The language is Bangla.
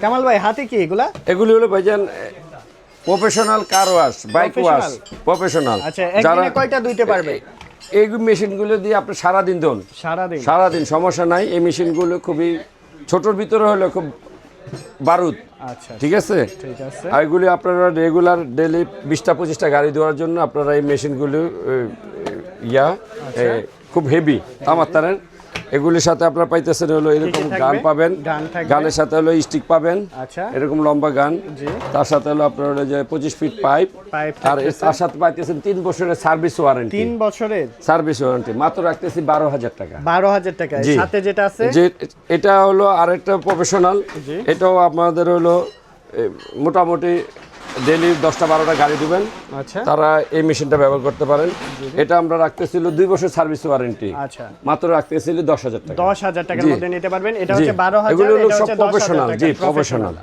কামাল ভাই হাতে কি এগুলা? এগুলি হলো ভাইজান professional car wash, bike wash, professional. আচ্ছা, একদিনে কয়টা ধুইতে পারবে? এই মেশিনগুলো দিয়ে আপনি সারাদিন ধুন, সারাদিন সমস্যা নাই। এই মেশিনগুলো খুবই ছোটোর ভিতরে হলো খুব বারুদ। আচ্ছা, ঠিক আছে। ঠিক আছে। আর এগুলি আপনারা রেগুলার ডেলি 20টা-25টা গাড়ি ধোয়ার জন্য আপনারা এই মেশিনগুলো খুব হেভি তামার তারের। এগুলির সাথে আপনারা পাইতেছেন হলো এরকম গান পাবেন, গানের সাথে হলো স্টিক পাবেন, এরকম লম্বা গান। তার সাথে হলো আপনার হলো যে 25 ফিট পাইপ, আর তার সাথে পাইতেছেন 3 বছরের সার্ভিস ওয়ারেন্টি। 3 বছরের সার্ভিস ওয়ারেন্টি মাত্র রাখতেছি 12,000 টাকা। 12,000 টাকা। সাথে যেটা আছে যে এটা হলো আরেকটা প্রফেশনাল, এটাও আপনাদের হলো মোটামুটি ডেলি 10টা-12টা গাড়ি দিবেন, তারা এই মেশিনটা ব্যবহার করতে পারেন। এটা আমরা রাখতেছিল 2 বছর সার্ভিস ওয়ারেন্টি, মাত্র রাখতেছিল 10,000 টাকা। 10,000 টাকার মধ্যে নিতে পারবেন। এটা হচ্ছে 12,000, এগুলো হলো এটা সব হচ্ছে প্রফেশনাল। জি, প্রফেশনাল।